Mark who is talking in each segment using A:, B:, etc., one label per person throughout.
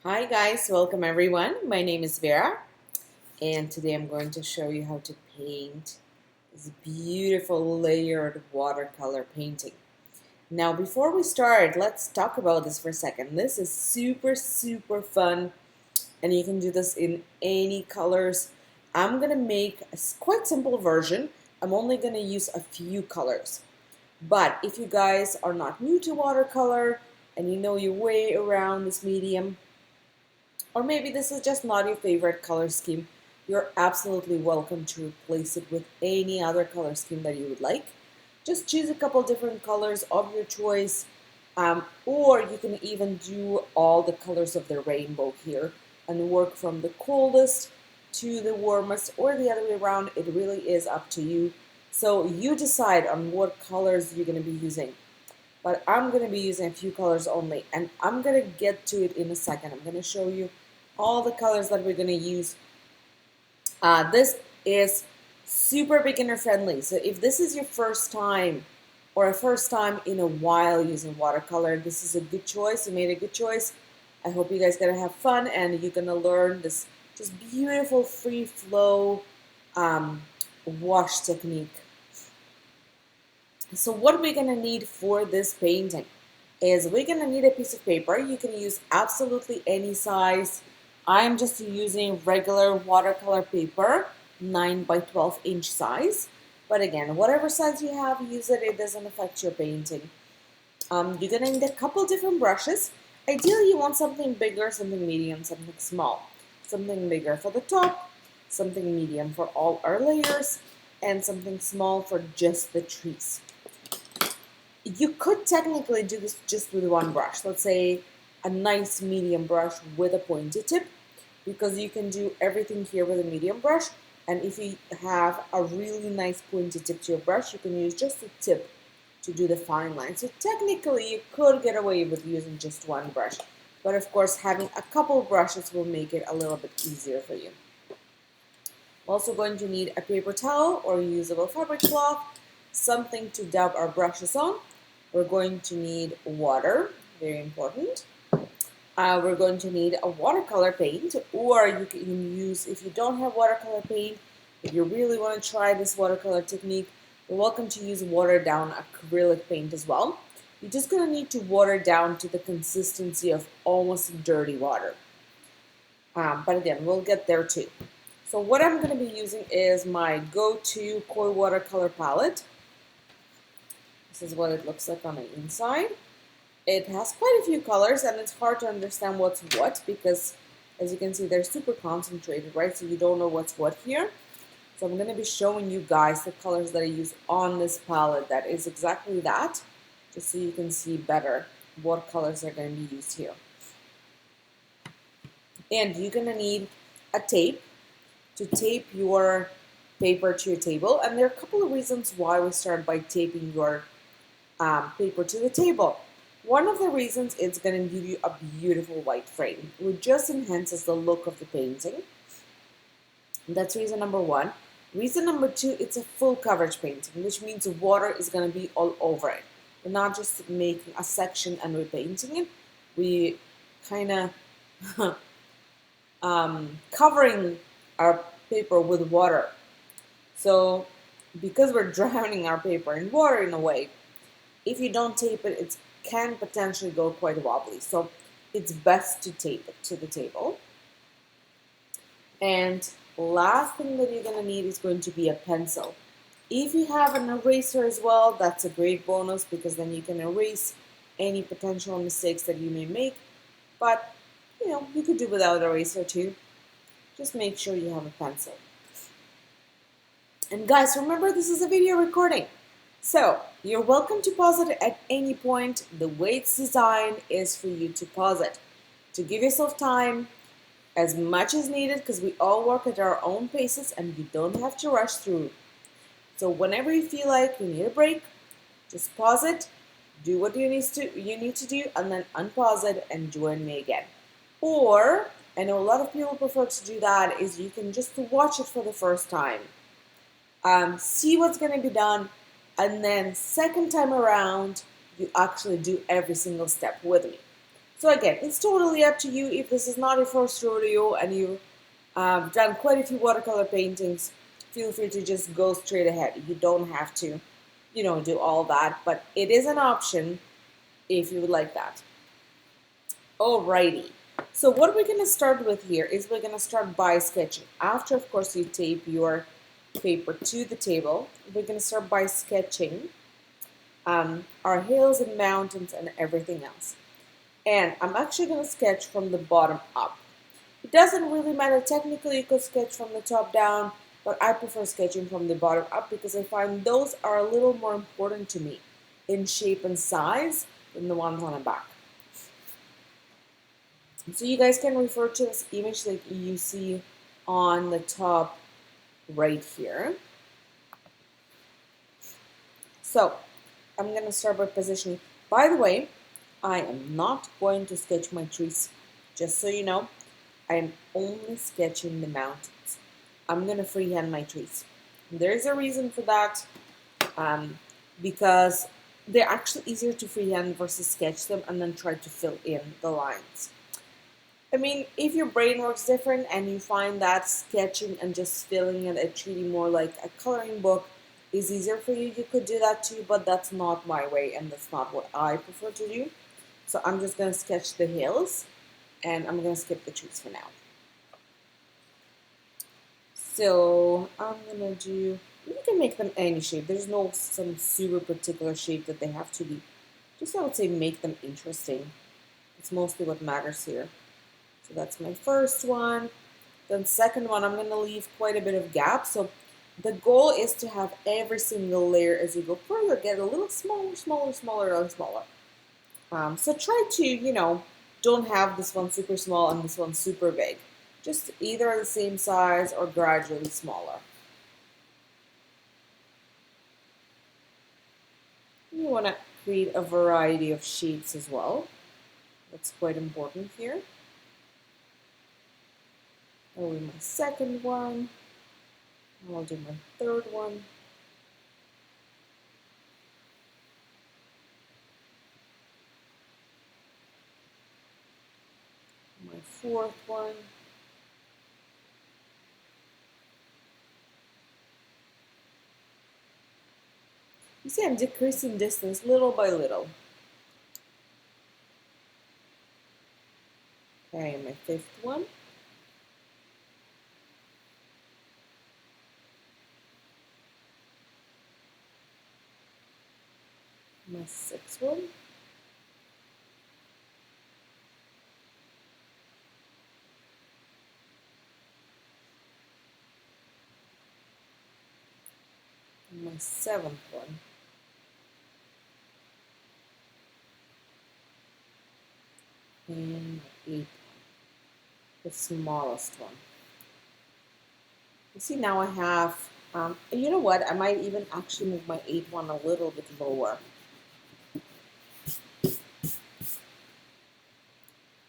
A: Hi guys, welcome everyone. My name is Vera and today I'm going to show you how to paint this beautiful layered watercolor painting. Now before we start, let's talk about this for a second. This is super fun and you can do this in any colors. I'm going to make a quite simple version. I'm only going to use a few colors. But if you guys are not new to watercolor and you know your way around this medium, or maybe this is just not your favorite color scheme, you're absolutely welcome to replace it with any other color scheme that you would like. Just choose a couple different colors of your choice, or you can even do all the colors of the rainbow here and work from the coldest to the warmest or the other way around. It really is up to you. So you decide on what colors you're going to be using. But I'm going to be using a few colors only, and I'm going to get to it in a second. I'm going to show you all the colors that we're going to use. This is super beginner friendly. So if this is your first time or a first time in a while using watercolor, this is a good choice. You made a good choice. I hope you guys going to have fun and you're going to learn this just beautiful free flow wash technique. So what we're going to need for this painting is we're going to need a piece of paper. You can use absolutely any size. I'm just using regular watercolor paper, 9 by 12 inch size. But again, whatever size you have, use it. It doesn't affect your painting. You're going to need a couple different brushes. Ideally, you want something bigger, something medium, something small. Something bigger for the top, something medium for all our layers, and something small for just the trees. You could technically do this just with one brush. Let's say a nice medium brush with a pointy tip, because you can do everything here with a medium brush. And if you have a really nice pointy tip to your brush, you can use just a tip to do the fine line. So technically you could get away with using just one brush. But of course, having a couple brushes will make it a little bit easier for you. We're also going to need a paper towel or reusable fabric cloth, something to dab our brushes on. We're going to need water, very important. We're going to need a watercolor paint, or you can use, if you don't have watercolor paint, if you really want to try this watercolor technique, you're welcome to use watered down acrylic paint as well. You're just going to need to water down to the consistency of almost dirty water. But again, we'll get there too. So what I'm going to be using is my go-to Koi Watercolor Palette. This is what it looks like on the inside. It has quite a few colors and it's hard to understand what's what because, as you can see, they're super concentrated, right? So you don't know what's what here. So I'm going to be showing you guys the colors that I use on this palette that is exactly that, just so you can see better what colors are going to be used here. And you're going to need a tape to tape your paper to your table. And there are a couple of reasons why we start by taping your paper to the table. One of the reasons it's going to give you a beautiful white frame, which just enhances the look of the painting. That's reason number one. Reason number two, it's a full coverage painting, which means the water is going to be all over it. We're not just making a section and repainting it. We kind of covering our paper with water. So because we're drowning our paper in water in a way, if you don't tape it, it can potentially go quite wobbly. So it's best to tape it to the table. And last thing that you're going to need is going to be a pencil. If you have an eraser as well, that's a great bonus because then you can erase any potential mistakes that you may make. But, you could do without eraser too. Just make sure you have a pencil. And guys, remember this is a video recording. So, you're welcome to pause it at any point. The way it's designed is for you to pause it, to give yourself time as much as needed because we all work at our own paces and you don't have to rush through. So whenever you feel like you need a break, just pause it, do what you need to do, and then unpause it and join me again. Or, I know a lot of people prefer to do that, is you can just watch it for the first time. See what's going to be done, and then second time around, you actually do every single step with me. So again, it's totally up to you. If this is not your first rodeo and you've done quite a few watercolor paintings, feel free to just go straight ahead. You don't have to, do all that, but it is an option if you would like that. Alrighty. So what we're going to start with here is we're going to start by sketching. After, of course, you tape your paper to the table, we're going to start by sketching our hills and mountains and everything else. And I'm actually going to sketch from the bottom up. It doesn't really matter. Technically, you could sketch from the top down, but I prefer sketching from the bottom up because I find those are a little more important to me in shape and size than the ones on the back. So you guys can refer to this image like you see on the top right here. So I'm going to start by positioning. By the way, I am not going to sketch my trees. Just so you know, I am only sketching the mountains. I'm going to freehand my trees. There's a reason for that, because they're actually easier to freehand versus sketch them and then try to fill in the lines. I mean, if your brain works different and you find that sketching and just filling it and treating more like a coloring book is easier for you, you could do that too, but that's not my way and that's not what I prefer to do. So I'm just going to sketch the hills and I'm going to skip the trees for now. So I'm going to do, you can make them any shape. There's no some super particular shape that they have to be. Just I would say make them interesting. It's mostly what matters here. So that's my first one. Then second one, I'm going to leave quite a bit of gap. So the goal is to have every single layer as you go further get a little smaller, smaller, smaller, and smaller. So try to, don't have this one super small and this one super big. Just either the same size or gradually smaller. You want to create a variety of shapes as well. That's quite important here. I'll do my second one. I'll do my third one. My fourth one. You see I'm decreasing distance little by little. Okay, my fifth one. My sixth one. And my seventh one. And my eighth one. The smallest one. You see now I have, you know what, I might even actually move my eighth one a little bit lower.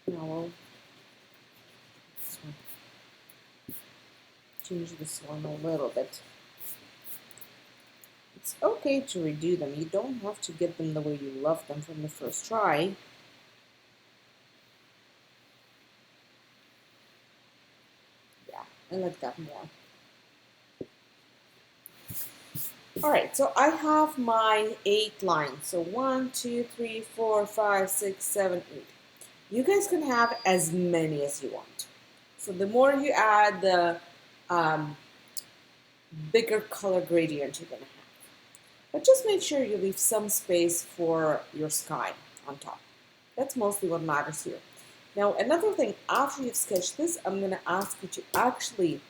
A: Now we'll change this one a little bit. It's okay to redo them. You don't have to get them the way you love them from the first try. Yeah, I like that more. Alright, so I have my 8 lines. So 1, 2, 3, 4, 5, 6, 7, 8. You guys can have as many as you want. So the more you add, the bigger color gradient you're going to have. But just make sure you leave some space for your sky on top. That's mostly what matters here. Now, another thing, after you've sketched this, I'm going to ask you to actually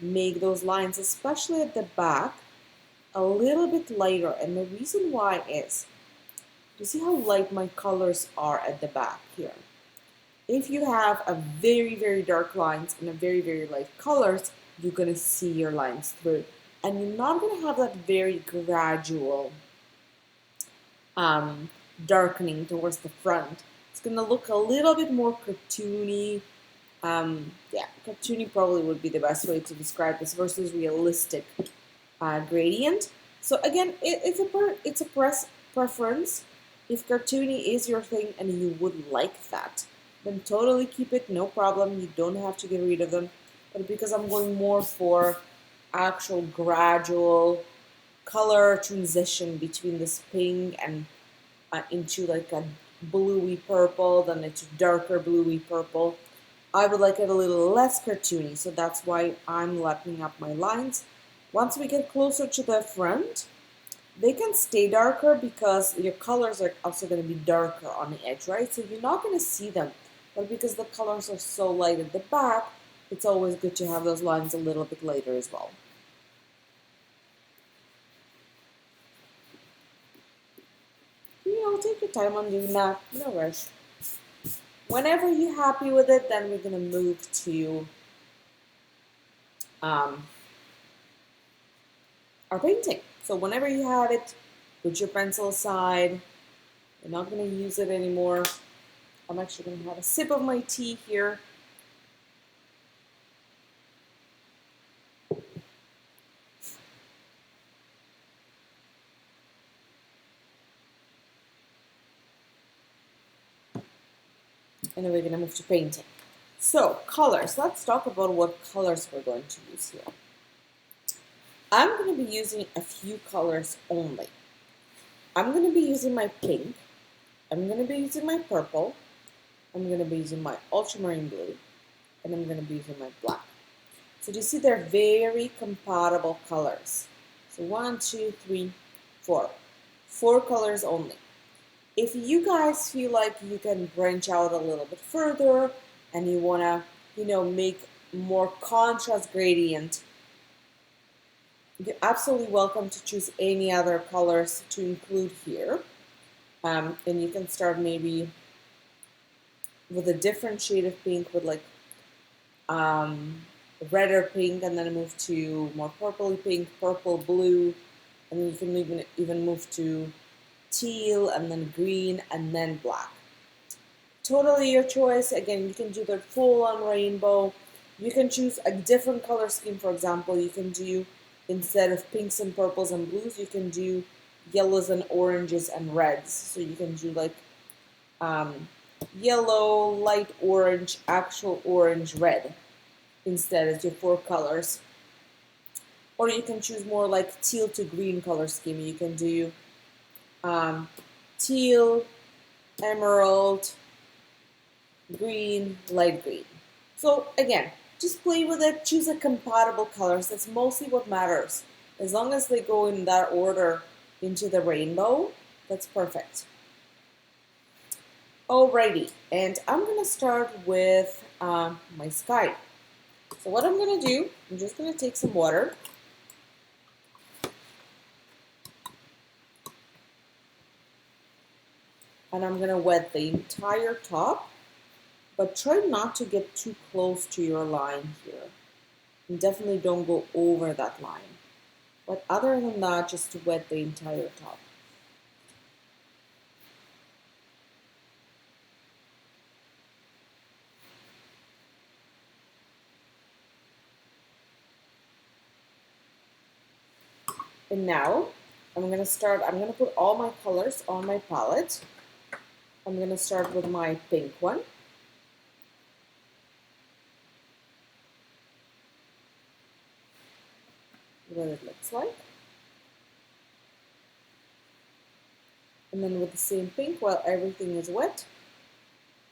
A: make those lines, especially at the back, a little bit lighter. And the reason why is, you see how light my colors are at the back here? If you have a very, very dark lines and a very, very light colors, you're going to see your lines through. And you're not going to have that very gradual darkening towards the front. It's going to look a little bit more cartoony. Yeah, cartoony probably would be the best way to describe this versus realistic gradient. So again, it's a preference. If cartoony is your thing and you would like that, then totally keep it, no problem. You don't have to get rid of them. But because I'm going more for actual gradual color transition between this pink and into like a bluey purple, then into darker bluey purple, I would like it a little less cartoony, so that's why I'm lightening up my lines. Once we get closer to the front, they can stay darker because your colors are also going to be darker on the edge, right? So you're not going to see them, but because the colors are so light at the back, it's always good to have those lines a little bit later as well. Take your time on doing that, no rush. Whenever you're happy with it, then we're going to move to our painting. So whenever you have it, put your pencil aside. You're not going to use it anymore. I'm actually going to have a sip of my tea here. And then we're going to move to painting. So, colors. Let's talk about what colors we're going to use here. I'm going to be using a few colors only. I'm going to be using my pink. I'm going to be using my purple. I'm going to be using my ultramarine blue. And I'm going to be using my black. So do you see they're very compatible colors? So 1, 2, 3, 4. 4 colors only. If you guys feel like you can branch out a little bit further and you want to, make more contrast gradient, you're absolutely welcome to choose any other colors to include here. And you can start maybe with a different shade of pink with like redder pink, and then move to more purpley pink, purple, blue, and then you can even move to teal, and then green, and then black. Totally your choice. Again, you can do the full-on rainbow. You can choose a different color scheme. For example, you can do, instead of pinks and purples and blues, you can do yellows and oranges and reds. So you can do like yellow, light orange, actual orange, red instead as your 4 colors. Or you can choose more like teal to green color scheme. You can do teal, emerald, green, light green. So again, just play with it, choose a compatible colors. That's mostly what matters. As long as they go in that order into the rainbow, that's perfect. Alrighty, and I'm gonna start with my sky. So what I'm gonna do, I'm just gonna take some water. And I'm gonna wet the entire top, but try not to get too close to your line here. And definitely don't go over that line. But other than that, just to wet the entire top. And now I'm gonna put all my colors on my palette. I'm gonna start with my pink one. What it looks like. And then with the same pink, while everything is wet,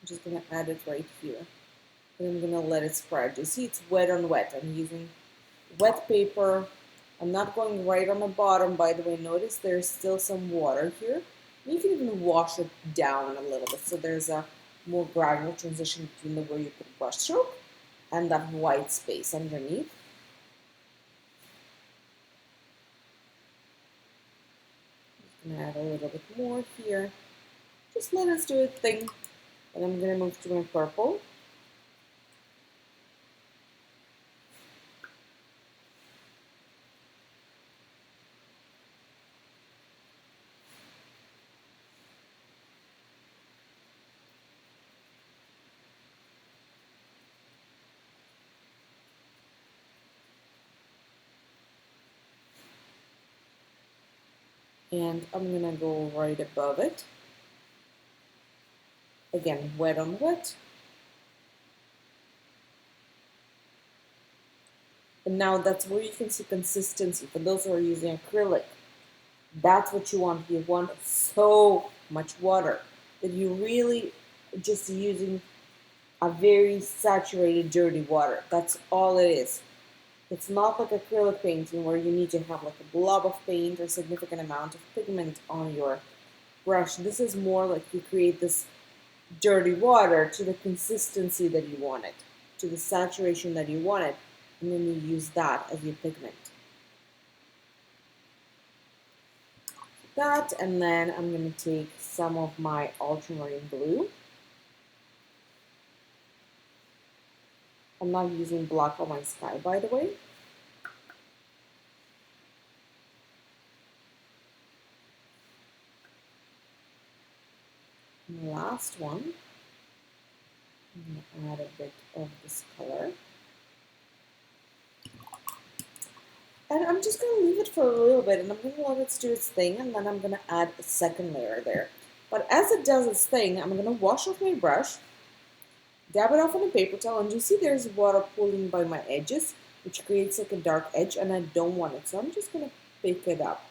A: I'm just gonna add it right here. And I'm gonna let it spread. You see it's wet on wet. I'm using wet paper. I'm not going right on the bottom, by the way. Notice there's still some water here. You can even wash it down a little bit so there's a more gradual transition between the way you put brush stroke and that white space underneath. I'm gonna add a little bit more here. Just let us do its thing. And I'm gonna move to my purple. And I'm gonna go right above it. Again, wet on wet. And now that's where you can see consistency. For those who are using acrylic, that's what you want. You want so much water that you really just using a very saturated, dirty water. That's all it is. It's not like acrylic painting where you need to have like a blob of paint or significant amount of pigment on your brush. This is more like you create this dirty water to the consistency that you want it, to the saturation that you want it, and then you use that as your pigment. That, and then I'm going to take some of my ultramarine blue. I'm not using black on my sky, by the way. And the last one, I'm going to add a bit of this color. And I'm just going to leave it for a little bit, and I'm going to let it do its thing, and then I'm going to add a second layer there. But as it does its thing, I'm going to wash off my brush, dab it off on a paper towel, and you see there's water pooling by my edges, which creates like a dark edge, and I don't want it, so I'm just going to pick it up.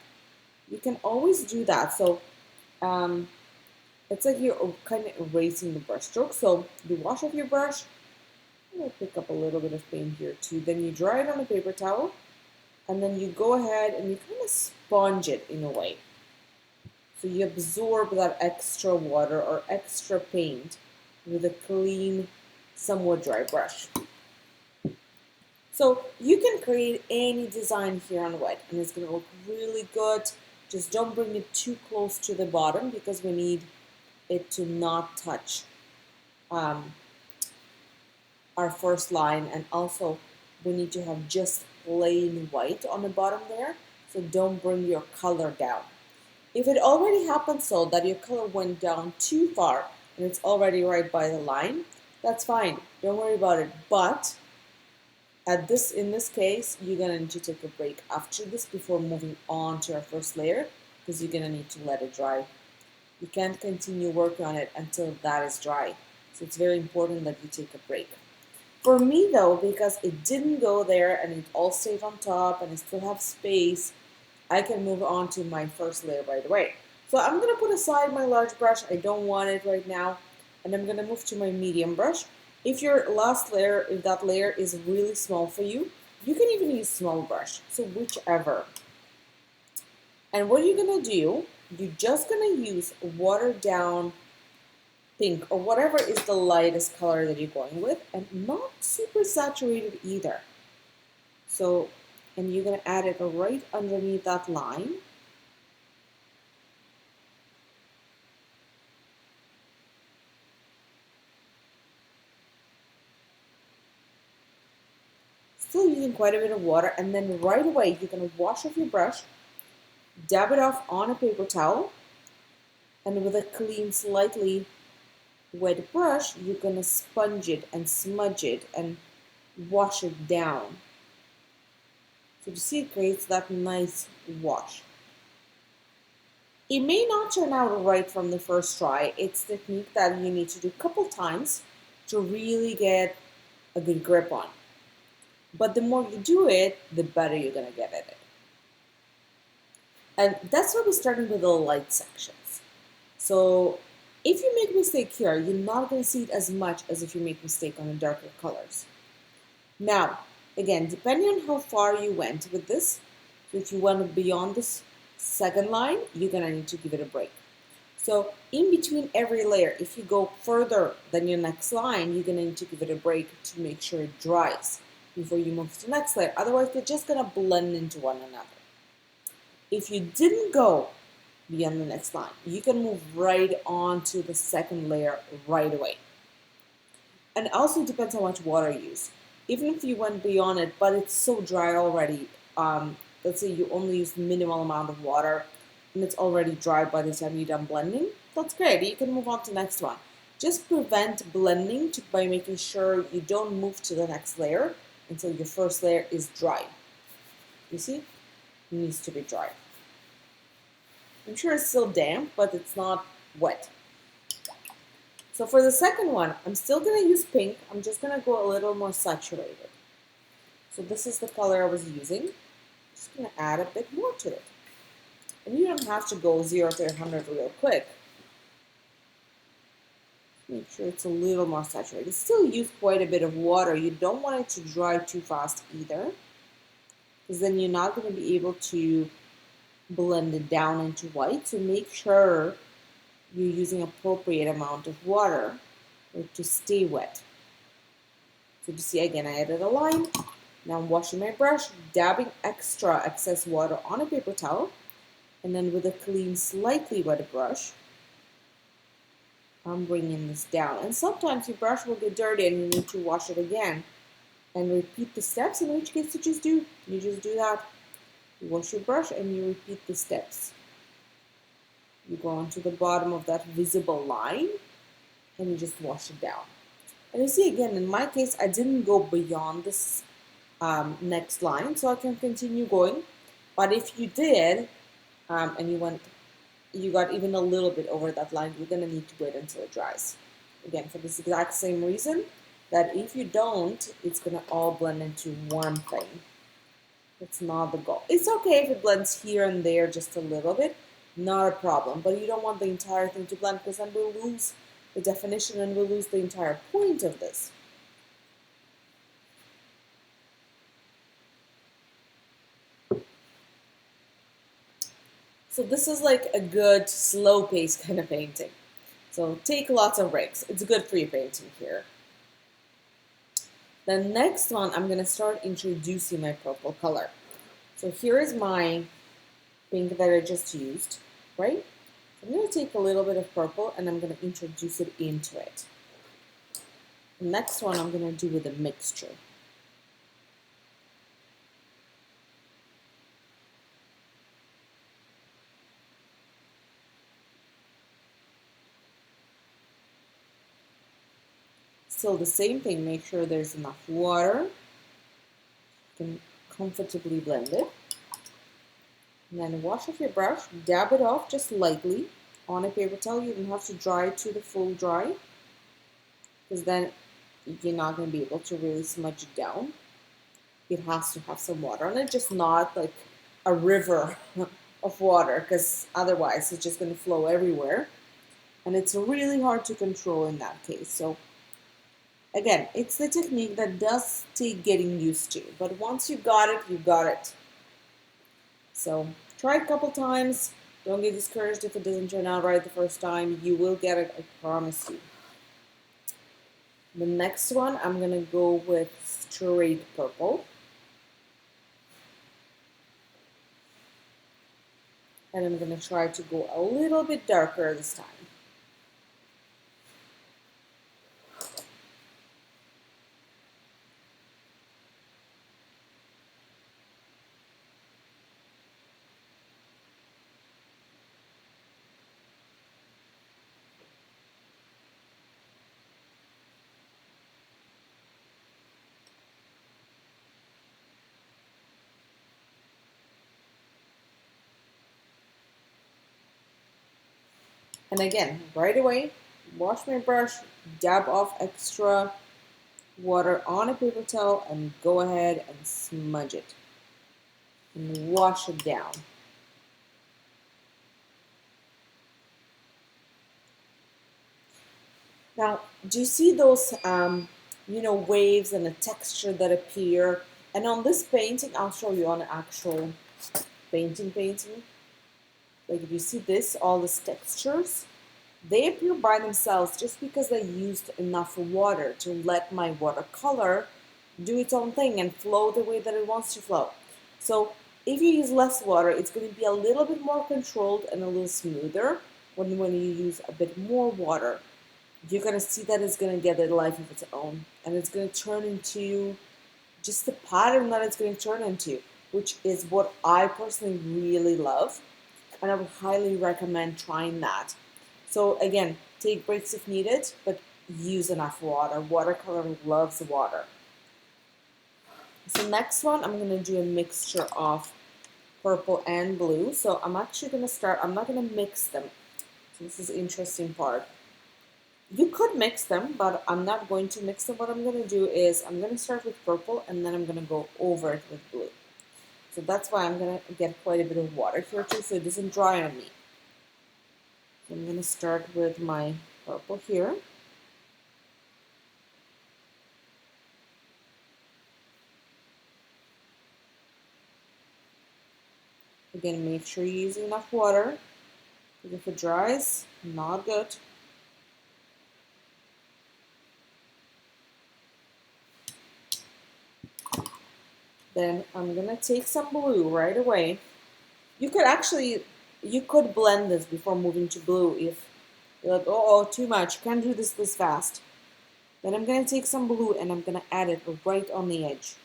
A: You can always do that, so it's like you're kind of erasing the brush stroke. So you wash off your brush, I'm going to pick up a little bit of paint here too, then you dry it on a paper towel, and then you go ahead and you kind of sponge it in a way. So you absorb that extra water or extra paint with a clean, somewhat dry brush. So you can create any design here on wet, and it's going to look really good. Just don't bring it too close to the bottom because we need it to not touch our first line, and also we need to have just plain white on the bottom there, so don't bring your color down. If it already happened so that your color went down too far and it's already right by the line, that's fine, don't worry about it. But in this case, you're gonna need to take a break after this before moving on to our first layer, because you're gonna need to let it dry. You can't continue working on it until that is dry, so it's very important that you take a break. For me though, because it didn't go there and it all stayed on top and I still have space, I can move on to my first layer right away. So I'm going to put aside my large brush, I don't want it right now, and I'm going to move to my medium brush. If your last layer, if that layer is really small for you, you can even use small brush, so whichever. And what you're going to do, you're just going to use watered down pink or whatever is the lightest color that you're going with, and not super saturated either. So, and you're going to add it right underneath that line. Still using quite a bit of water, and then right away you're going to wash off your brush, dab it off on a paper towel, and with a clean, slightly wet brush, you're going to sponge it and smudge it and wash it down. So you see it creates that nice wash. It may not turn out right from the first try. It's a technique that you need to do a couple times to really get a good grip on. But the more you do it, the better you're going to get at it. And that's why we're starting with the light sections. So if you make a mistake here, you're not going to see it as much as if you make a mistake on the darker colors. Now, again, depending on how far you went with this, so if you went beyond this second line, you're going to need to give it a break. So in between every layer, if you go further than your next line, you're going to need to give it a break to make sure it dries before you move to the next layer. Otherwise, they're just going to blend into one another. If you didn't go beyond the next line, you can move right on to the second layer right away. And also depends how much water you use. Even if you went beyond it, but it's so dry already, let's say you only use minimal amount of water and it's already dry by the time you're done blending, that's great. You can move on to the next one. Just prevent blending by making sure you don't move to the next layer until your first layer is dry. You see? It needs to be dry. I'm sure it's still damp, but it's not wet. So for the second one, I'm still going to use pink. I'm just going to go a little more saturated. So this is the color I was using. Just going to add a bit more to it. And you don't have to go 0 to 100 real quick. Make sure it's a little more saturated. Still use quite a bit of water. You don't want it to dry too fast either, because then you're not going to be able to blend it down into white. So make sure you're using appropriate amount of water for it to stay wet. So you see, again, I added a line. Now I'm washing my brush, dabbing extra excess water on a paper towel, and then with a clean, slightly wet brush, I'm bringing this down. And sometimes your brush will get dirty and you need to wash it again and repeat the steps, in which case you just do that. You wash your brush and you repeat the steps. You go onto the bottom of that visible line and you just wash it down. And you see, again, in my case, I didn't go beyond this next line, so I can continue going. But if you did, and you got even a little bit over that line, you're going to need to wait until it dries. Again, for this exact same reason, that if you don't, it's going to all blend into one thing. It's not the goal. It's okay if it blends here and there just a little bit, not a problem. But you don't want the entire thing to blend, because then we'll lose the definition and we'll lose the entire point of this. So this is like a good slow pace kind of painting. So take lots of breaks. It's good for your painting here. The next one, I'm going to start introducing my purple color. So here is my pink that I just used, right? I'm going to take a little bit of purple and I'm going to introduce it into it. The next one I'm going to do with a mixture. Still the same thing, make sure there's enough water. You can comfortably blend it. And then wash off your brush, dab it off just lightly on a paper towel. You don't have to dry it to the full dry, because then you're not going to be able to really smudge it down. It has to have some water on it, just not like a river of water, because otherwise it's just going to flow everywhere. And it's really hard to control in that case. So again, it's the technique that does take getting used to, but once you got it, you got it. So try it a couple times. Don't get discouraged if it doesn't turn out right the first time. You will get it, I promise you. The next one, I'm going to go with straight purple. And I'm going to try to go a little bit darker this time. And again, right away, wash my brush, dab off extra water on a paper towel, and go ahead and smudge it. And wash it down. Now, do you see those, waves and the texture that appear? And on this painting, I'll show you on an actual painting. Like if you see this, all these textures, they appear by themselves just because I used enough water to let my watercolor do its own thing and flow the way that it wants to flow. So if you use less water, it's going to be a little bit more controlled and a little smoother. When you use a bit more water, you're going to see that it's going to get a life of its own, and it's going to turn into just the pattern that it's going to turn into, which is what I personally really love. And I would highly recommend trying that. So again, take breaks if needed, but use enough water. Watercolor loves water. So next one, I'm going to do a mixture of purple and blue. So I'm actually going to start, I'm not going to mix them. So this is the interesting part. You could mix them, but I'm not going to mix them. What I'm going to do is I'm going to start with purple and then I'm going to go over it with blue. So that's why I'm going to get quite a bit of water here too, so it doesn't dry on me. So I'm going to start with my purple here. Again, make sure you use enough water, because if it dries, not good. Then I'm gonna take some blue right away. You could blend this before moving to blue if you're like, oh, too much, can't do this fast. Then I'm gonna take some blue and I'm gonna add it right on the edge.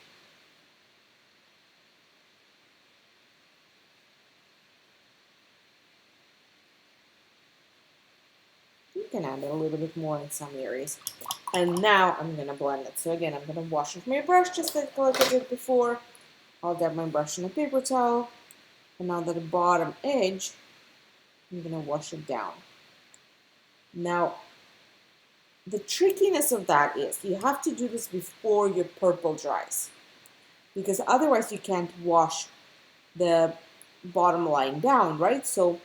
A: You can add it a little bit more in some areas. And now I'm gonna blend it. So again, I'm gonna wash with my brush just like I did before. I'll dab my brush in a paper towel. And now the bottom edge, I'm gonna wash it down. Now, the trickiness of that is you have to do this before your purple dries, because otherwise you can't wash the bottom line down, right? So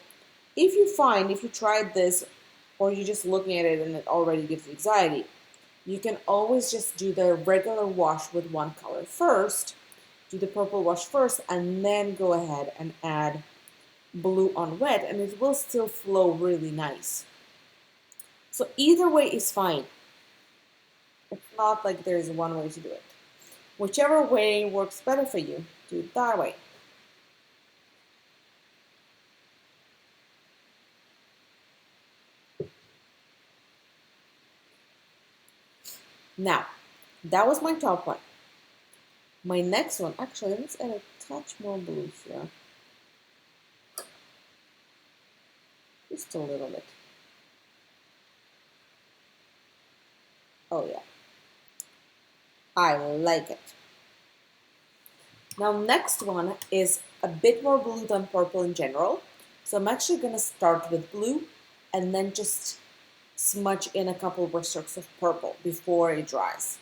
A: if you tried this or you're just looking at it and it already gives you anxiety, you can always just do the regular wash with one color first, do the purple wash first, and then go ahead and add blue on red, and it will still flow really nice. So either way is fine. It's not like there's one way to do it. Whichever way works better for you, do it that way. Now, that was my top one. My next one, actually, let's add a touch more blue here. Just a little bit. Oh yeah. I like it. Now, next one is a bit more blue than purple in general. So I'm actually going to start with blue and then just smudge in a couple of strokes of purple before it dries.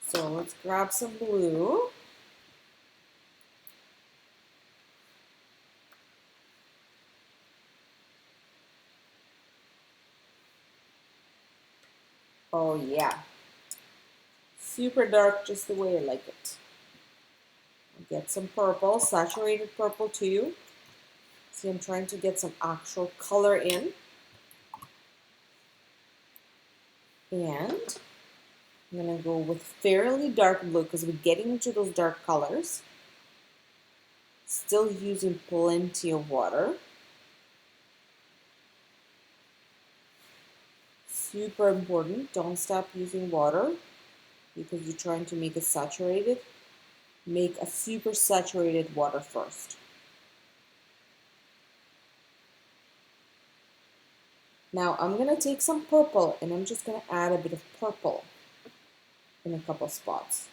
A: So let's grab some blue. Oh yeah. Super dark, just the way I like it. Get some purple, saturated purple too. See, I'm trying to get some actual color in. And I'm gonna go with fairly dark blue because we're getting into those dark colors. Still using plenty of water. Super important, don't stop using water because you're trying to make it saturated. Make a super saturated water first. Now I'm gonna take some purple and I'm just gonna add a bit of purple in a couple spots.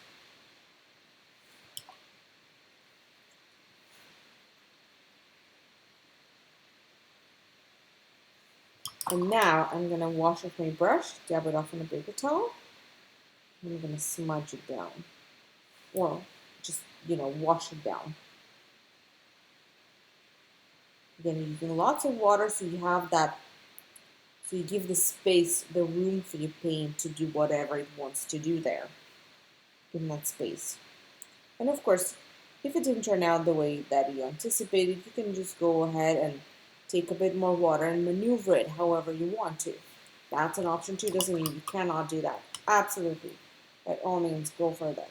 A: And now I'm gonna wash with my brush, dab it off on a paper towel. I'm gonna smudge it down. Or just, wash it down. Again, using lots of water so you have that, so you give the space, the room for your paint to do whatever it wants to do there in that space. And of course, if it didn't turn out the way that you anticipated, you can just go ahead and take a bit more water and maneuver it however you want to. That's an option too. Doesn't mean you cannot do that. Absolutely. By all means, go for that.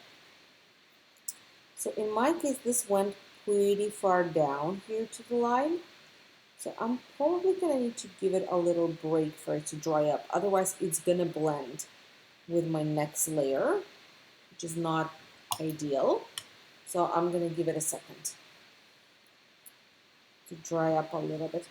A: So in my case, this went pretty far down here to the line. So I'm probably going to need to give it a little break for it to dry up. Otherwise, it's going to blend with my next layer, which is not ideal. So I'm going to give it a second to dry up a little bit.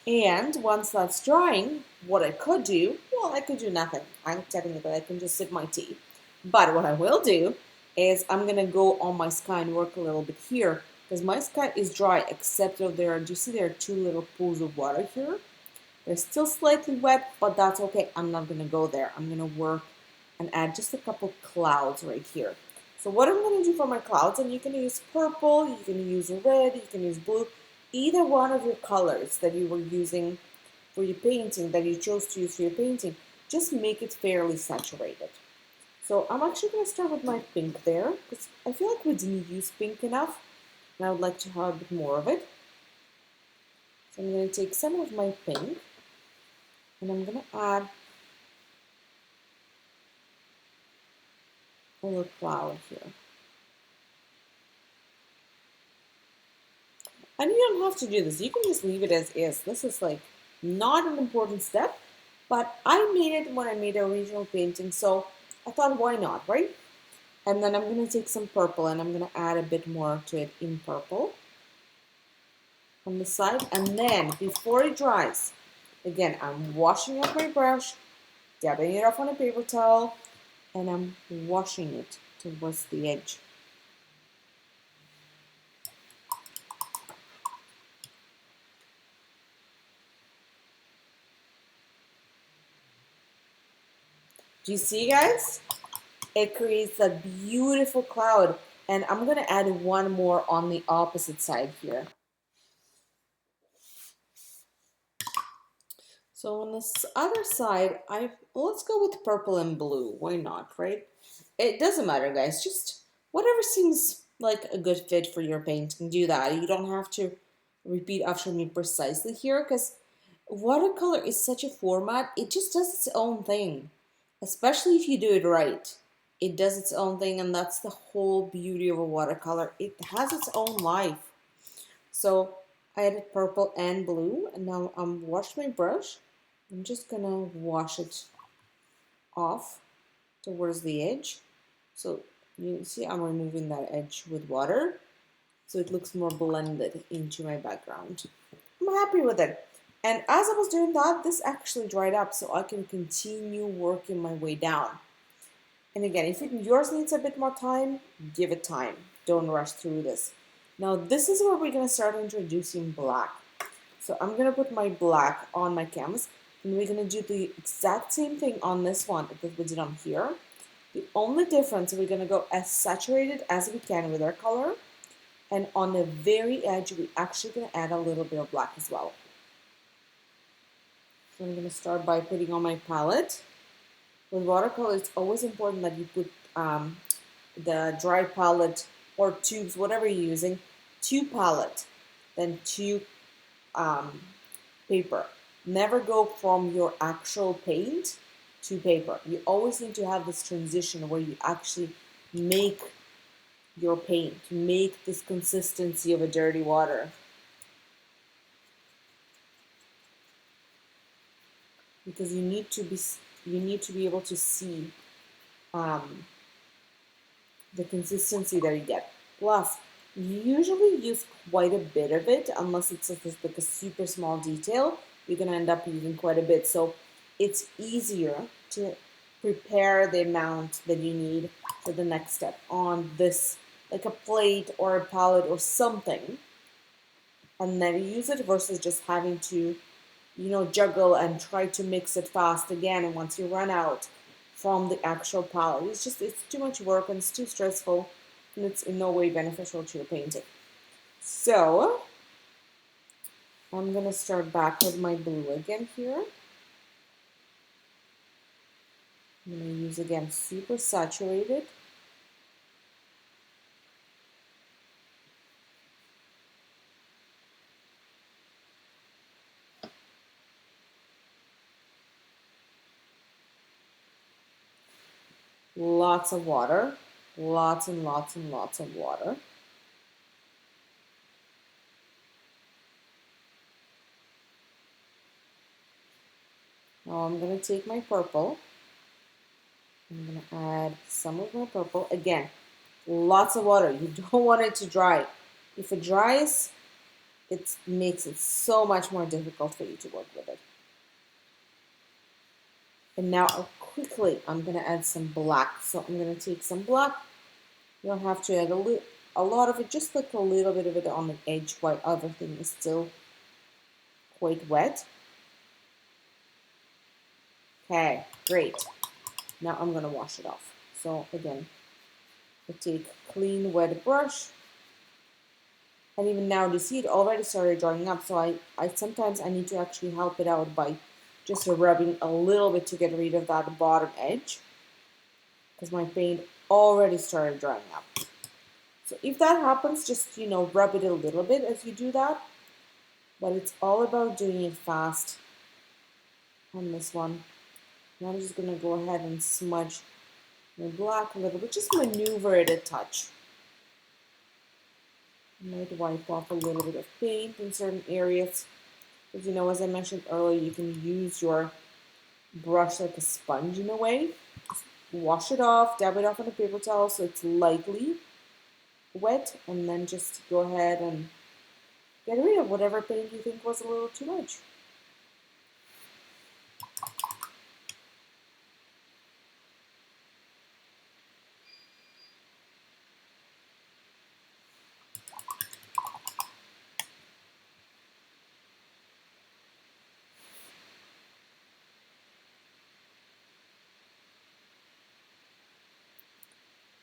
A: And once that's drying, what I could do, well, I could do nothing. I can just sip my tea. But what I will do is I'm going to go on my sky and work a little bit here because my sky is dry except do you see there are two little pools of water here? They're still slightly wet, but that's okay. I'm not gonna go there. I'm gonna work and add just a couple clouds right here. So what I'm gonna do for my clouds, and you can use purple, you can use red, you can use blue, either one of your colors that you were using for your painting, that you chose to use for your painting, just make it fairly saturated. So I'm actually gonna start with my pink there, because I feel like we didn't use pink enough, and I would like to have a bit more of it. So I'm gonna take some of my pink, and I'm gonna add a little cloud here. And you don't have to do this. You can just leave it as is. This is like not an important step, but I made it when I made the original painting, so I thought why not, right? And then I'm going to take some purple and I'm going to add a bit more to it in purple on the side. And then before it dries, again, I'm washing up my brush, dabbing it off on a paper towel, and I'm washing it towards the edge. Do you see, guys? It creates a beautiful cloud. And I'm going to add one more on the opposite side here. So on this other side, let's go with purple and blue. Why not, right? It doesn't matter, guys. Just whatever seems like a good fit for your painting, do that. You don't have to repeat after me precisely here, because watercolor is such a format. It just does its own thing, especially if you do it right. It does its own thing, and that's the whole beauty of a watercolor. It has its own life. So I added purple and blue, and now I'm washed my brush. I'm just gonna wash it off towards the edge. So you see I'm removing that edge with water, so it looks more blended into my background. I'm happy with it. And as I was doing that, this actually dried up, so I can continue working my way down. And again, if yours needs a bit more time, give it time. Don't rush through this. Now this is where we're gonna start introducing black. So I'm gonna put my black on my canvas, and we're gonna do the exact same thing on this one that we did on here. The only difference, we're gonna go as saturated as we can with our color, and on the very edge, we're actually gonna add a little bit of black as well. So I'm gonna start by putting on my palette. With watercolor, it's always important that you put the dry palette or tubes, whatever you're using, to palette, then to paper. Never go from your actual paint to paper. You always need to have this transition where you actually make your paint, make this consistency of a dirty water. Because you need to be able to see the consistency that you get. Plus, you usually use quite a bit of it, unless it's like a super small detail. You're gonna end up using quite a bit, so it's easier to prepare the amount that you need for the next step on this, like a plate or a palette or something, and then use it versus just having to, juggle and try to mix it fast again. And once you run out from the actual palette, it's too much work and it's too stressful, and it's in no way beneficial to your painting. So I'm gonna start back with my blue again here. I'm gonna use again super saturated. Lots of water, lots and lots and lots of water. Now I'm going to take my purple. I'm going to add some of my purple. Again, lots of water. You don't want it to dry. If it dries, it makes it so much more difficult for you to work with it. And now quickly, I'm going to add some black. So I'm going to take some black. You don't have to add a lot of it, just like a little bit of it on the edge while everything is still quite wet. Okay, great. Now I'm gonna wash it off. So again, I take clean wet brush, and even now you see it already started drying up. So I sometimes I need to actually help it out by just rubbing a little bit to get rid of that bottom edge, because my paint already started drying up. So if that happens, just rub it a little bit as you do that. But it's all about doing it fast on this one. Now I'm just gonna go ahead and smudge my black a little bit, just maneuver it a touch. I might wipe off a little bit of paint in certain areas. Because as I mentioned earlier, you can use your brush like a sponge in a way. Just wash it off, dab it off on a paper towel so it's lightly wet, and then just go ahead and get rid of whatever paint you think was a little too much.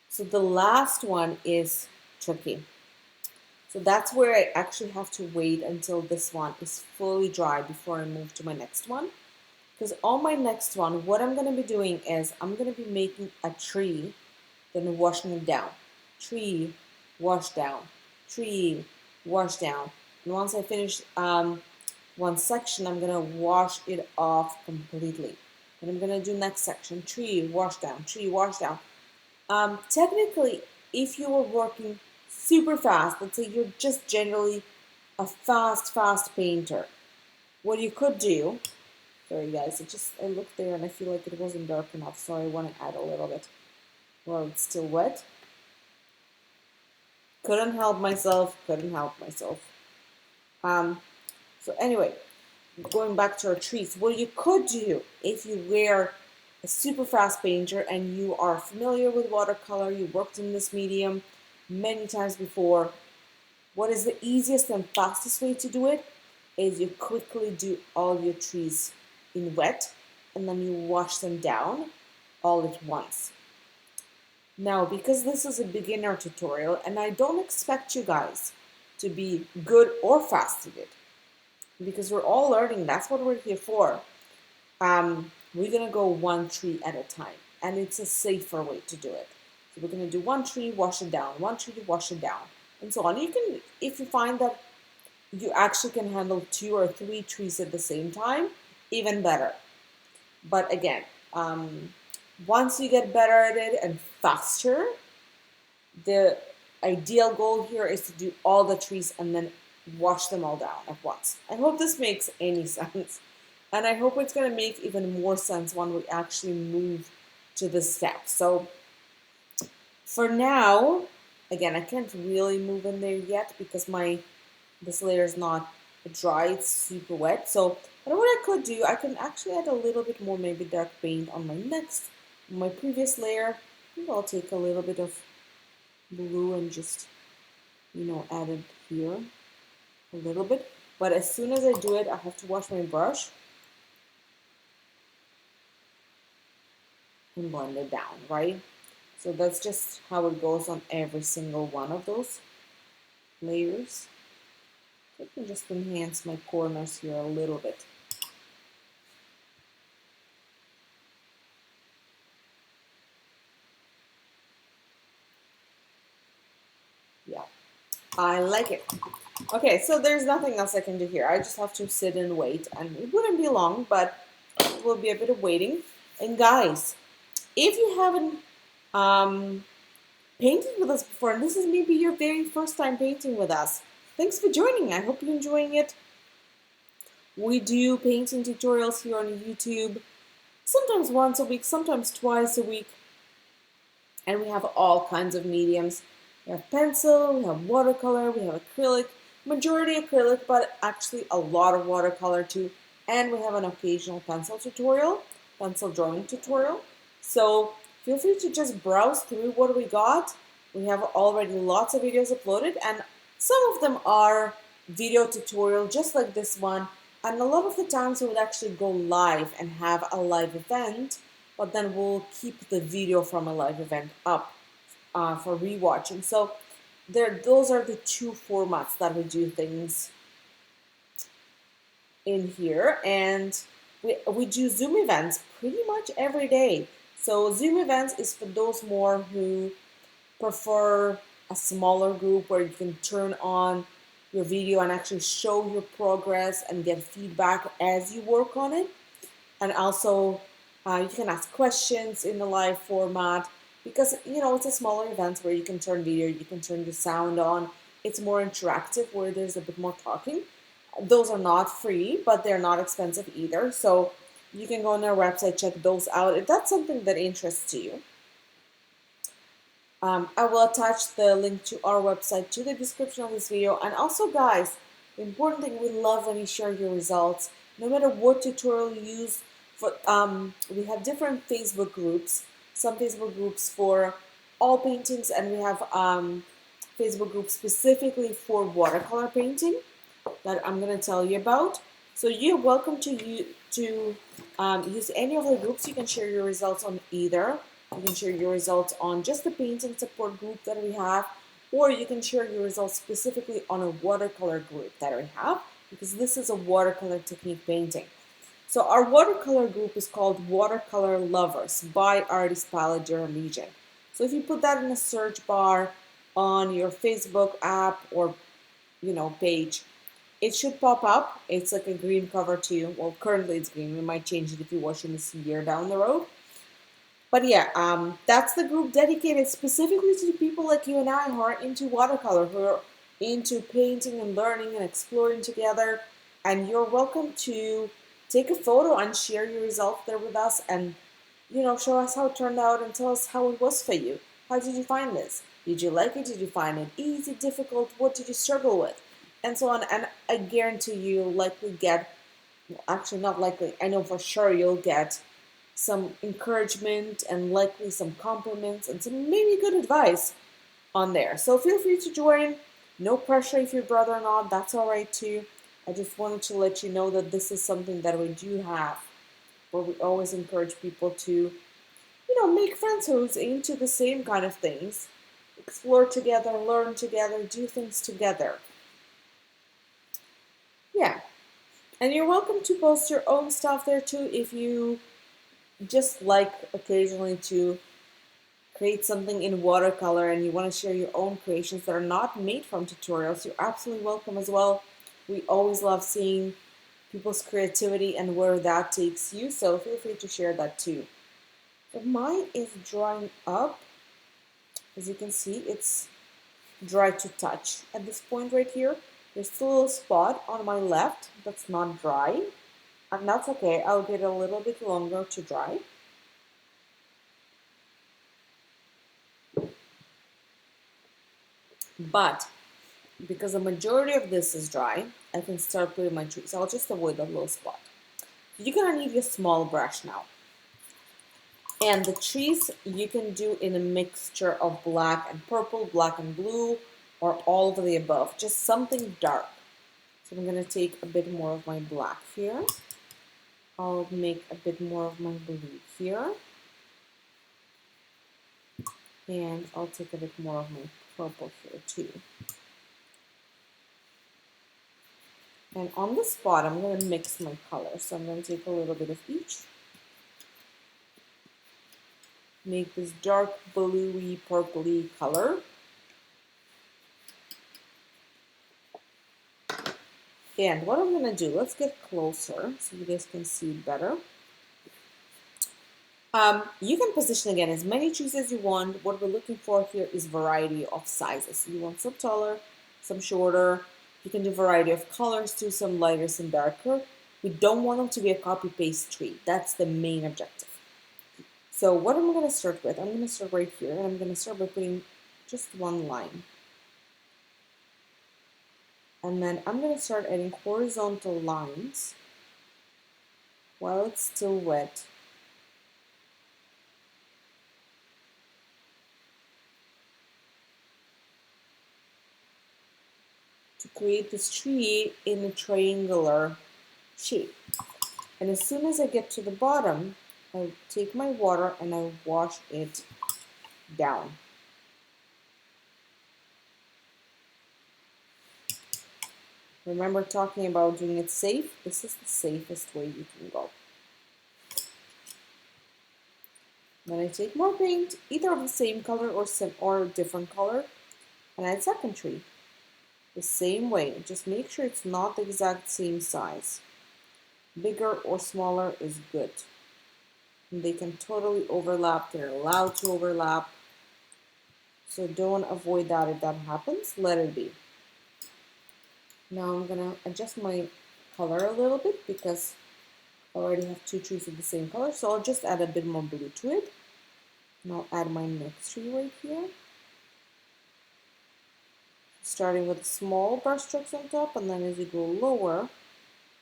A: So the last one is tricky. So that's where I actually have to wait until this one is fully dry before I move to my next one. Because on my next one, what I'm going to be doing is I'm going to be making a tree, then washing it down. Tree, wash down. Tree, wash down. And once I finish one section, I'm going to wash it off completely. And I'm going to do next section. Tree, wash down. Tree, wash down. Technically, if you were working super fast, let's say you're just generally a fast painter, what you could do, sorry guys, I looked there and I feel like it wasn't dark enough, so I want to add a little bit while it's still wet. Couldn't help myself. So anyway, going back to our trees, what you could do if you were a super fast painter and you are familiar with watercolor, you worked in this medium many times before, what is the easiest and fastest way to do it is you quickly do all your trees in wet and then you wash them down all at once. Now, because this is a beginner tutorial and I don't expect you guys to be good or fast at it, because we're all learning, that's what we're here for. We're gonna go one tree at a time, and it's a safer way to do it. So we're gonna do one tree, wash it down, one tree, wash it down, and so on. You can, if you find that you actually can handle 2 or 3 trees at the same time, even better. But again, once you get better at it and faster, the ideal goal here is to do all the trees and then wash them all down at once. I hope this makes any sense. And I hope it's going to make even more sense when we actually move to the steps. So for now, again, I can't really move in there yet because this layer is not dry, it's super wet. So but what I could do, I can actually add a little bit more maybe dark paint on my previous layer. I think I'll take a little bit of blue and just, add it here a little bit. But as soon as I do it, I have to wash my brush and blend it down, right? So that's just how it goes on every single one of those layers. I can just enhance my corners here a little bit. Yeah, I like it. Okay, so there's nothing else I can do here. I just have to sit and wait, and it wouldn't be long, but it will be a bit of waiting. And guys, if you haven't painted with us before, and this is maybe your very first time painting with us, thanks for joining. I hope you're enjoying it. We do painting tutorials here on YouTube, sometimes once a week, sometimes twice a week, and we have all kinds of mediums. We have pencil, we have watercolor, we have acrylic, majority acrylic, but actually a lot of watercolor too, and we have an occasional pencil drawing tutorial. So feel free to just browse through what we got. We have already lots of videos uploaded, and some of them are video tutorial just like this one, And a lot of the times we would actually go live and have a live event, but then we'll keep the video from a live event up for rewatching. So those are the two formats that we do things in here. And we do Zoom events pretty much every day. So Zoom events is for those more who prefer a smaller group where you can turn on your video and actually show your progress and get feedback as you work on it. And also, you can ask questions in the live format because it's a smaller event where you can turn video, you can turn the sound on. It's more interactive where there's a bit more talking. Those are not free, but they're not expensive either. So you can go on our website, check those out if that's something that interests you. I will attach the link to our website to the description of this video. And also, guys, the important thing, we love when you share your results. No matter what tutorial you use, we have different Facebook groups. Some Facebook groups for all paintings, and we have Facebook groups specifically for watercolor painting that I'm going to tell you about. So you're welcome to use any of the groups. You can share your results on either. You can share your results on just the painting support group that we have, or you can share your results specifically on a watercolor group that we have, because this is a watercolor technique painting. So our watercolor group is called Watercolor Lovers by Artist Palette Durham region. So if you put that in a search bar on your Facebook app or page, it should pop up. It's like a green cover too. Well, currently it's green. We might change it if you watch in this year down the road. But yeah, that's the group dedicated specifically to the people like you and I who are into watercolor, who are into painting and learning and exploring together. And you're welcome to take a photo and share your results there with us and, show us how it turned out and tell us how it was for you. How did you find this? Did you like it? Did you find it easy, difficult? What did you struggle with? And so on. And I guarantee you'll likely get, actually not likely, I know for sure you'll get some encouragement and likely some compliments and some maybe good advice on there. So feel free to join. No pressure if you're brother or not, that's all right too. I just wanted to let you know that this is something that we do have, where we always encourage people to, make friends who's into the same kind of things, explore together, learn together, do things together. Yeah. And you're welcome to post your own stuff there too if you just like occasionally to create something in watercolor and you want to share your own creations that are not made from tutorials, you're absolutely welcome as well. We always love seeing people's creativity and where that takes you, so feel free to share that too. So mine is drying up. As you can see, it's dry to touch at this point right here. There's still a little spot on my left that's not dry, and that's okay. I'll get a little bit longer to dry. But because the majority of this is dry, I can start putting my trees. I'll just avoid that little spot. You're gonna need your small brush now. And the trees you can do in a mixture of black and purple, black and blue, or all of the above. Just something dark. So I'm gonna take a bit more of my black here. I'll make a bit more of my blue here. And I'll take a bit more of my purple here too. And on the spot, I'm going to mix my colors. So I'm going to take a little bit of each. Make this dark bluey, purpley color. And what I'm going to do, let's get closer so you guys can see it better. You can position again as many trees as you want. What we're looking for here is variety of sizes. You want some taller, some shorter. You can do variety of colors too, some lighter, some darker. We don't want them to be a copy-paste tree. That's the main objective. So what am I going to start with? I'm going to start right here, and I'm going to start by putting just one line. And then I'm going to start adding horizontal lines while it's still wet. To create this tree in a triangular shape. And as soon as I get to the bottom, I take my water and I wash it down. Remember talking about doing it safe? This is the safest way you can go. Then I take more paint, either of the same color or a different color, and add secondary. The same way, just make sure it's not the exact same size. Bigger or smaller is good. And they can totally overlap, they're allowed to overlap. So don't avoid that if that happens, let it be. Now I'm gonna adjust my color a little bit because I already have two trees of the same color, so I'll just add a bit more blue to it. And I'll add my next tree right here. Starting with small brush strokes on top, and then as you go lower,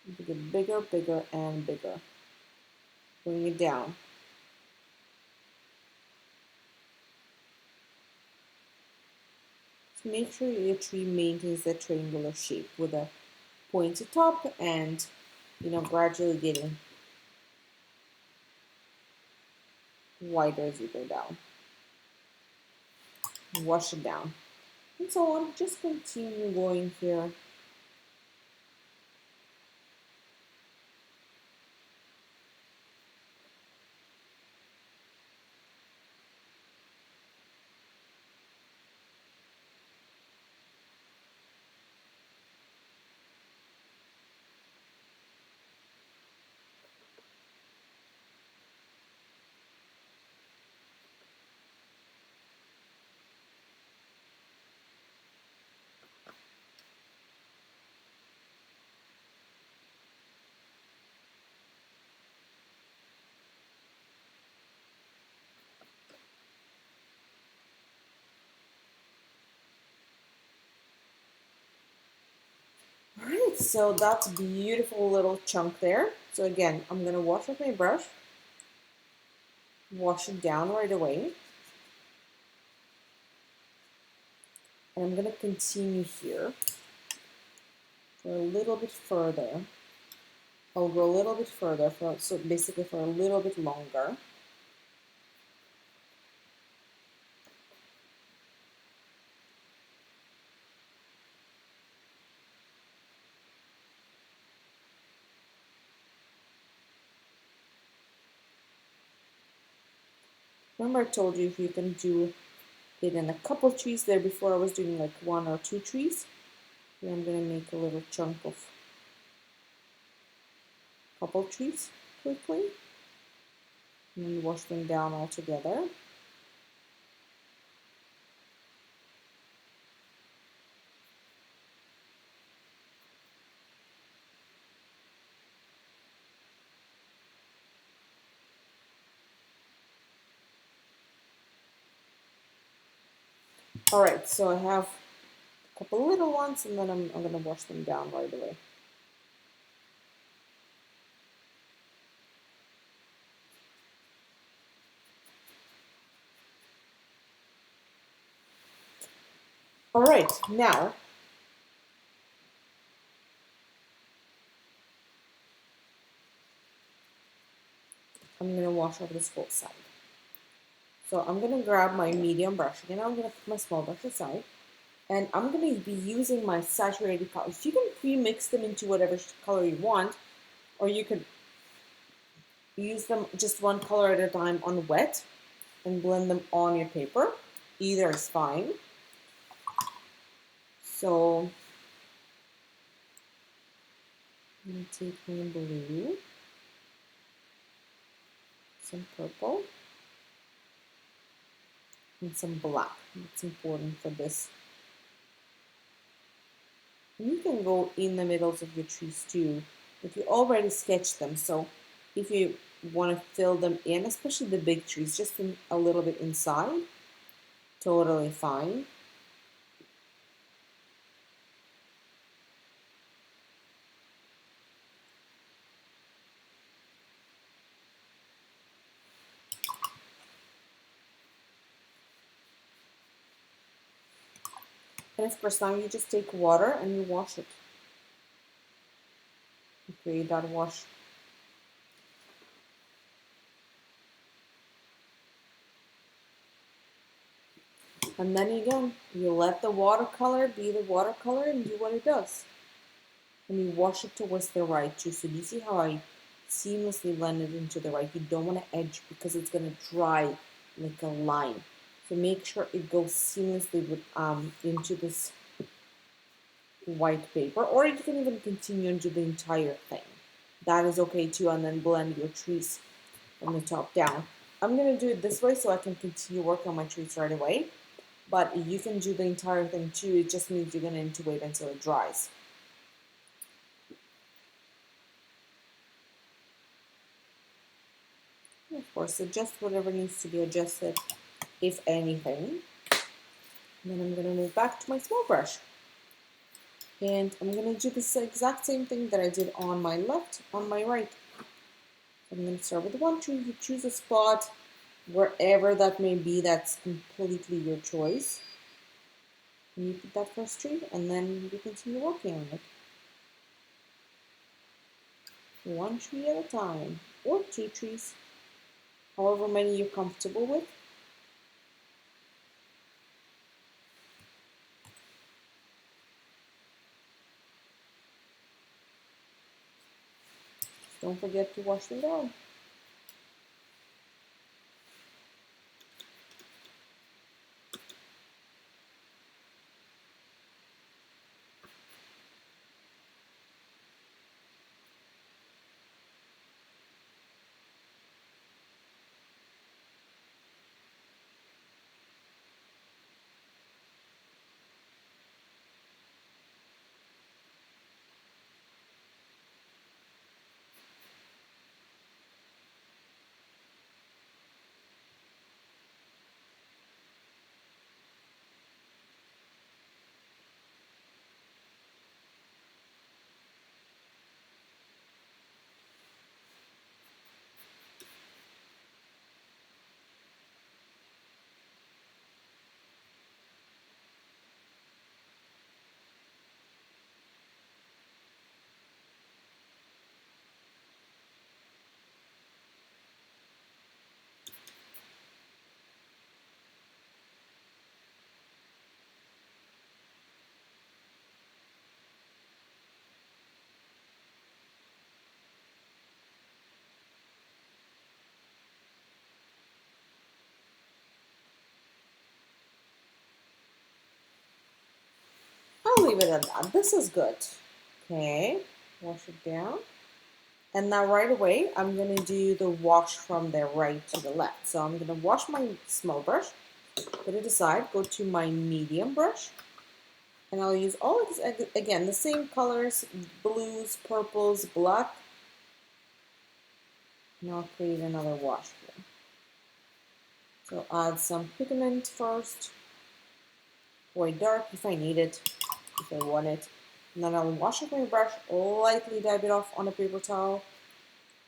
A: you get bigger, bigger, and bigger. Bring it down. So make sure your tree maintains that triangular shape with a pointy top and, gradually getting wider as you go down. Wash it down. And so on, just continue going here. All right, so that's a beautiful little chunk there. So again, I'm gonna wash with my brush, wash it down right away. And I'm gonna continue here for a little bit further. I'll go a little bit further, so basically for a little bit longer. Remember I told you if you can do it in a couple trees there before I was doing like one or two trees. Here I'm gonna make a little chunk of a couple trees quickly. And then wash them down all together. All right, so I have a couple little ones and then I'm gonna wash them down right away. All right, now I'm gonna wash over this whole side. So I'm gonna grab my medium brush again. I'm gonna put my small brush aside. And I'm going to be using my saturated colors. You can pre-mix them into whatever color you want, or you could use them just one color at a time on wet and blend them on your paper. Either is fine. So I'm going to take my blue, some purple, and some black. It's important for this. You can go in the middles of your trees too, if you already sketched them. So if you want to fill them in, especially the big trees, just a little bit inside, totally fine. And of course now you just take water and you wash it. create that wash. And then again, you let the watercolor be the watercolor and do what it does. And you wash it towards the right too. So you see how I seamlessly blend it into the right? You don't want to edge because it's going to dry like a line. So make sure it goes seamlessly with, into this white paper, or you can even continue and do the entire thing. That is okay too, and then blend your trees from the top down. I'm going to do it this way so I can continue working on my trees right away, but you can do the entire thing too. It just means you're going to need to wait until it dries. Of course, adjust whatever needs to be adjusted, if anything. And then I'm going to move back to my small brush. And I'm going to do this exact same thing that I did on my left, on my right. I'm going to start with one tree. You choose a spot, wherever that may be, that's completely your choice. And you put that first tree, and then you continue working on it. One tree at a time, or 2 trees, however many you're comfortable with. Don't forget to wash them down. I'll leave it at that. This is good. Okay, wash it down. And now right away, I'm going to do the wash from the right to the left. So I'm going to wash my small brush, put it aside, go to my medium brush, and I'll use all of this, again, the same colors, blues, purples, black. And I'll create another wash here. So add some pigment first, white dark if I need it, if I want it. And then I'll wash off my brush, lightly dab it off on a paper towel,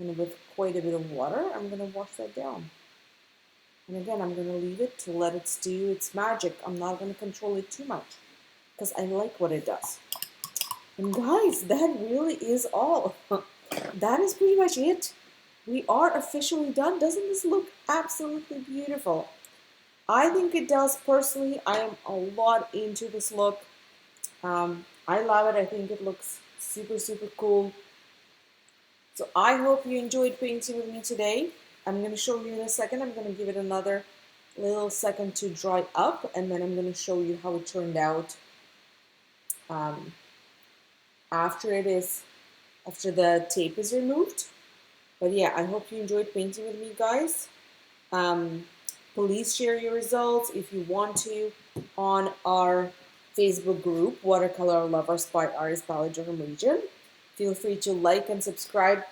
A: and with quite a bit of water, I'm going to wash that down. And again, I'm going to leave it to let it do its magic. I'm not going to control it too much because I like what it does. And guys, that really is all. That is pretty much it. We are officially done. Doesn't this look absolutely beautiful? I think it does. Personally, I am a lot into this look. I love it. I think it looks super, super cool. So I hope you enjoyed painting with me today. I'm going to show you in a second. I'm going to give it another little second to dry up, and then I'm going to show you how it turned out after the tape is removed. But yeah, I hope you enjoyed painting with me, guys. Please share your results if you want to on our Facebook group, Watercolor Lovers by Artist Palette Durham Region. Feel free to like and subscribe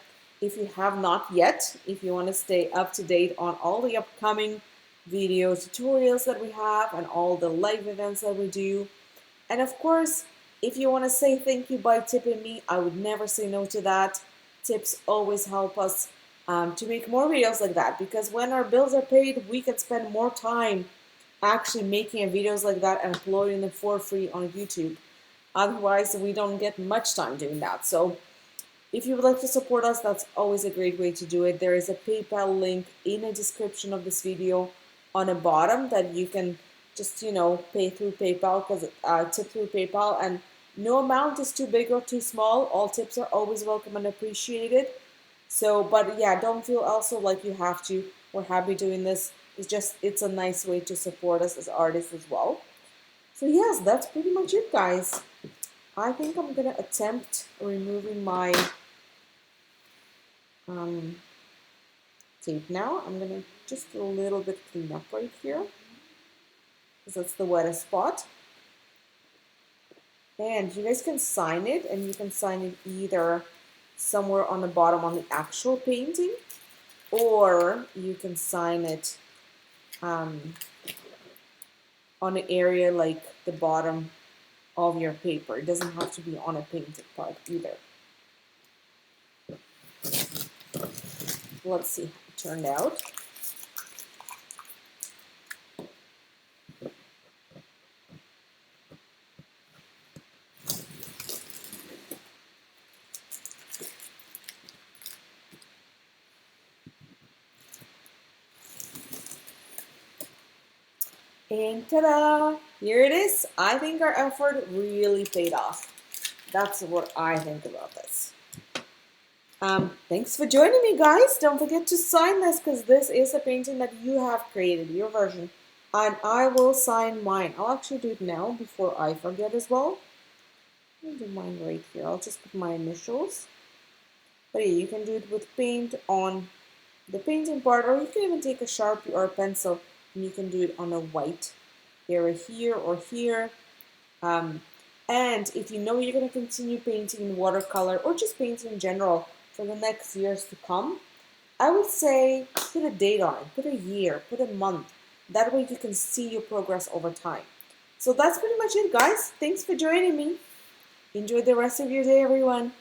A: if you have not yet, if you want to stay up to date on all the upcoming video tutorials that we have and all the live events that we do. And of course, if you want to say thank you by tipping me, I would never say no to that. Tips always help us to make more videos like that, because when our bills are paid, we can spend more time actually making videos like that and uploading them for free on YouTube. Otherwise, we don't get much time doing that. So If you would like to support us, that's always a great way to do it. There is a PayPal link in the description of this video on the bottom that you can just, pay through PayPal, because tip through PayPal, and no amount is too big or too small. All tips are always welcome and appreciated. So, but yeah, don't feel also like you have to. We're happy doing this. It's a nice way to support us as artists as well. So yes, that's pretty much it, guys. I think I'm gonna attempt removing my tape now. I'm gonna just a little bit clean up right here, because that's the wettest spot. And you guys can sign it, and you can sign it either somewhere on the bottom on the actual painting, or you can sign it on an area like the bottom of your paper. It doesn't have to be on a painted part either. Let's see how it turned out. And ta-da! Here it is. I think our effort really paid off. That's what I think about this. Thanks for joining me, guys. Don't forget to sign this, because this is a painting that you have created, your version. And I will sign mine. I'll actually do it now before I forget as well. I'll do mine right here. I'll just put my initials. But yeah, you can do it with paint on the painting part, or you can even take a Sharpie or a pencil, and you can do it on a white area here or here. And if you know you're going to continue painting in watercolor, or just painting in general for the next years to come, I would say put a date on it, put a year, put a month. That way you can see your progress over time. So that's pretty much it, guys. Thanks for joining me. Enjoy the rest of your day, everyone.